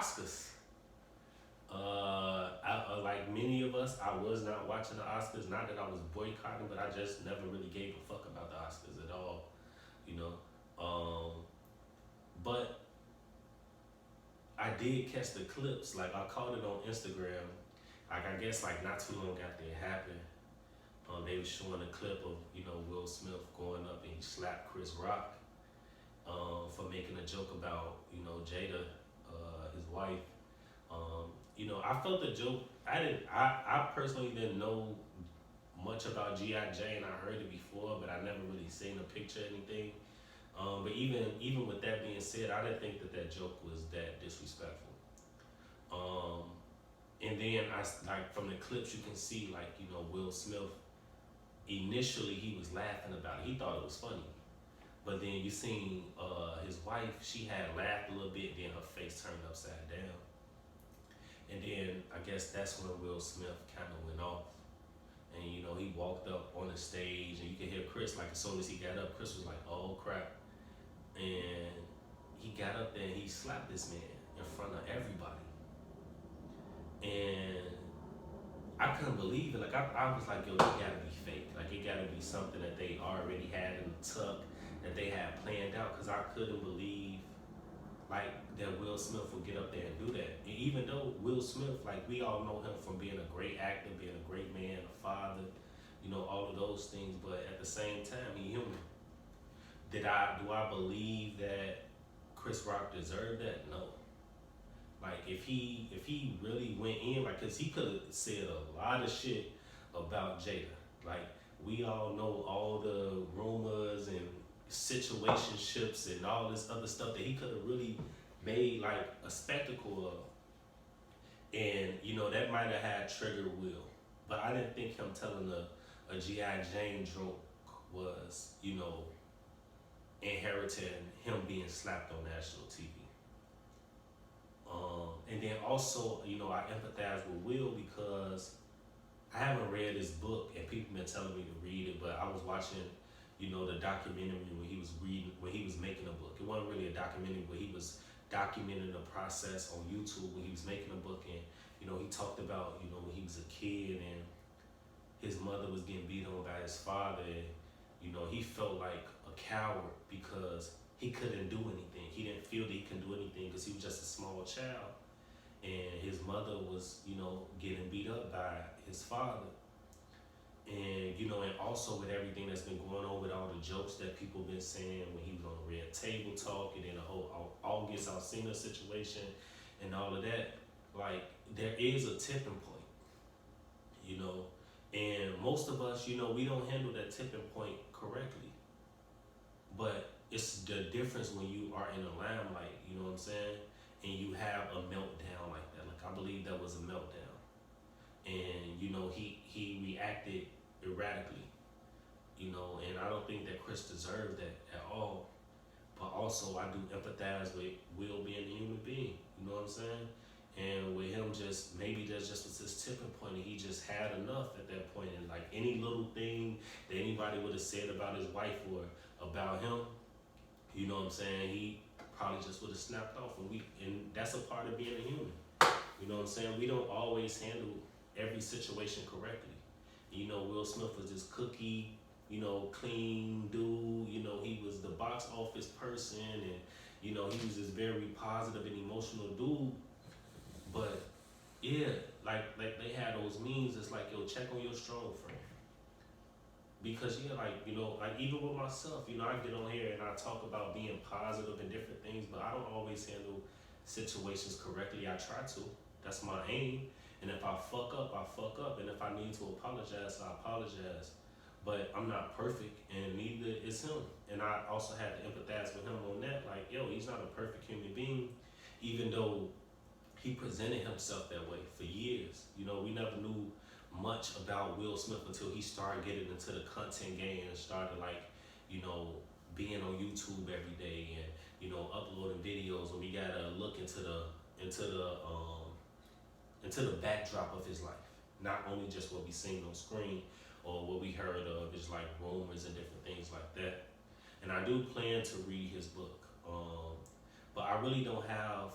Oscars. Like many of us, I was not watching the Oscars. Not that I was boycotting, but I just never really gave a fuck about the Oscars at all. You know, but I did catch the clips. Like I caught it on Instagram. Like I guess like not too long after it happened, they were showing a clip of Will Smith going up and he slapped Chris Rock for making a joke about Jada, his wife. I felt the joke. I personally didn't know much about G.I. Jane. I heard it before, but I never really seen a picture or anything. But even with that being said, I didn't think that joke was that disrespectful. And then I like from the clips you can see like Will Smith initially he was laughing about it. He thought it was funny. But then you seen his wife, she had laughed a little bit, then her face turned upside down. And then I guess that's when Will Smith kind of went off. And he walked up on the stage and you could hear Chris, like as soon as he got up, Chris was like, oh crap. And he got up there and he slapped this man in front of everybody. And I couldn't believe it. Like I was like, yo, it gotta be fake. Like it gotta be something that they already had in the tuck, that they had planned out. Cause I couldn't believe like that Will Smith would get up there and do that. And even though Will Smith, like we all know him from being a great actor, being a great man, a father, all of those things. But at the same time, he human. Do I believe that Chris Rock deserved that? No. Like if he really went in, like, cause he could have said a lot of shit about Jada. Like we all know all the rumors and situationships and all this other stuff that he could have really made like a spectacle of. And that might have had triggered Will. But I didn't think him telling a G.I. Jane joke was, inheriting him being slapped on national TV. And then also, I empathize with Will because I haven't read his book and people been telling me to read it, but I was watching, the documentary when he was making a book. It wasn't really a documentary, but he was documenting the process on YouTube when he was making a book. And, he talked about, when he was a kid and his mother was getting beat on by his father. And, he felt like a coward because he couldn't do anything. He didn't feel that he could do anything because he was just a small child. And his mother was, getting beat up by his father. And, and also with everything that's been going on with all the jokes that people been saying when he was on the Red Table Talk and then the whole August Alsina situation and all of that, like, there is a tipping point, and most of us, we don't handle that tipping point correctly. But it's the difference when you are in the limelight, you know what I'm saying? And you have a meltdown like that. Like I believe that was a meltdown. And he reacted erratically. And I don't think that Chris deserved that at all. But also I do empathize with Will being a human being, you know what I'm saying? And with him maybe that just was his tipping point and he just had enough at that point. And like any little thing that anybody would have said about his wife or about him, you know what I'm saying, he probably just would have snapped off. And that's a part of being a human. You know what I'm saying? We don't always handle every situation correctly. Will Smith was this cookie, clean dude. He was the box office person and, he was this very positive and emotional dude. But yeah, like they had those memes. It's like, yo, check on your strong friend. Because like even with myself, I get on here and I talk about being positive and different things, but I don't always handle situations correctly. I try to. That's my aim. And if I fuck up, I fuck up. And if I need to apologize, I apologize. But I'm not perfect, and neither is him. And I also had to empathize with him on that. Like, yo, he's not a perfect human being, even though he presented himself that way for years. We never knew much about Will Smith until he started getting into the content game and started being on YouTube every day and uploading videos. And we gotta look into the backdrop of his life, not only just what we seen on screen or what we heard of, just like rumors and different things like that. And I do plan to read his book, but I really don't have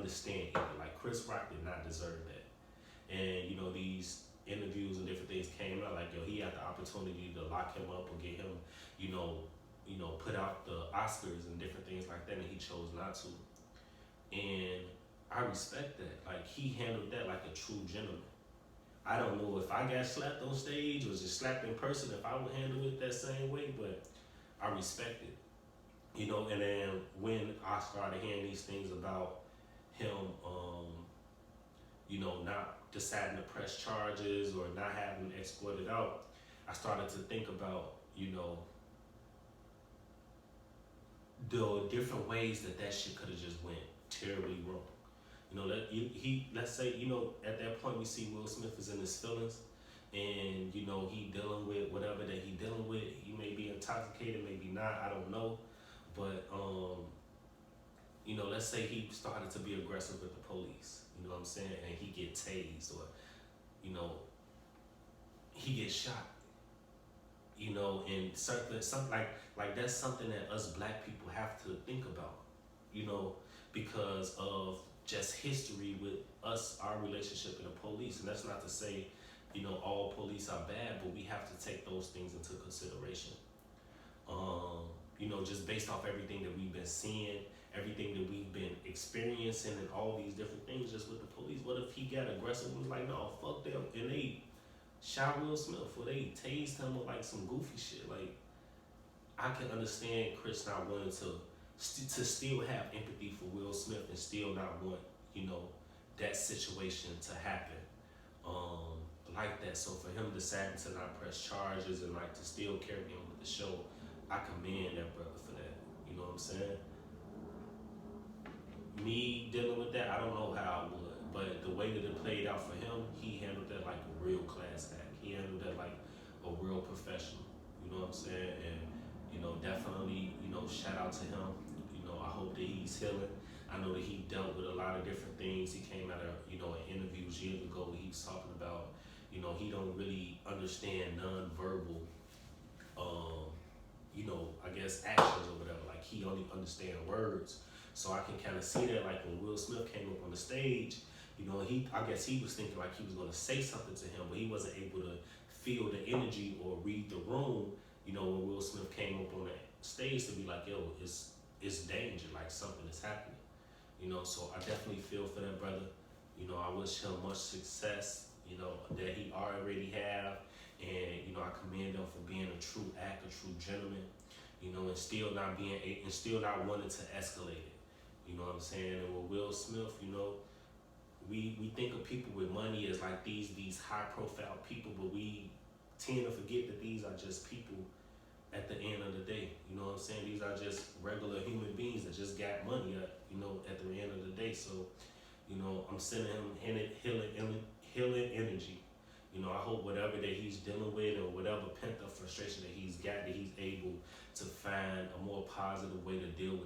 understand either. Like Chris Rock did not deserve that. And you know, these interviews and different things came out like, yo, he had the opportunity to lock him up or get him, you know, put out the Oscars and different things like that, and he chose not to. And I respect that. Like, he handled that like a true gentleman. I don't know if I got slapped on stage or just slapped in person, if I would handle it that same way, but I respect it. You know, and then when I started hearing these things about him, you know, not deciding to press charges or not having exploited out, I started to think about, you know, the different ways that shit could have just went terribly wrong. You know, let's say, you know, at that point we see Will Smith is in his feelings, and you know he dealing with whatever that he dealing with. He may be intoxicated, maybe not. I don't know, but you know, let's say he started to be aggressive with the police. You know what I'm saying? And he get tased, or you know, he gets shot. You know, and something like that's something that us black people have to think about. You know, because of just history with us, our relationship with the police. And that's not to say, you know, all police are bad, but we have to take those things into consideration. You know, just based off everything that we've been seeing, everything that we've been experiencing, and all these different things just with the police. What if he got aggressive and was like, no, fuck them, and they shot Will Smith, or they tased him, or like some goofy shit? Like, I can understand Chris not wanting to still have empathy for Will Smith and still not want, you know, that situation to happen like that. So for him deciding to not press charges and like to still carry on with the show, I commend that brother for that. You know what I'm saying? Me dealing with that, I don't know how I would, but the way that it played out for him, he handled that like a real class act. He handled that like a real professional. You know what I'm saying? And you know, definitely, you know, shout out to him. You know, I hope that he's healing. I know that he dealt with a lot of different things. He came out of, you know, in interviews years ago where he was talking about, you know, he don't really understand nonverbal, you know, I guess actions or whatever. Like, he only understand words. So I can kind of see that, like when Will Smith came up on the stage, you know, I guess he was thinking like he was going to say something to him, but he wasn't able to feel the energy or read the room. You know, when Will Smith came up on that stage to be like, yo, it's danger, like something is happening. You know, so I definitely feel for that brother. You know, I wish him much success, you know, that he already have. And, you know, I commend him for being a true act, a true gentleman, you know, and still not wanting to escalate it. You know what I'm saying? And with Will Smith, you know, we think of people with money as like these high profile people, but we tend to forget that these are just people at the end of the day. You know what I'm saying? These are just regular human beings that just got money, you know, at the end of the day. So, you know, I'm sending him healing energy. You know, I hope whatever that he's dealing with or whatever pent up frustration that he's got, that he's able to find a more positive way to deal with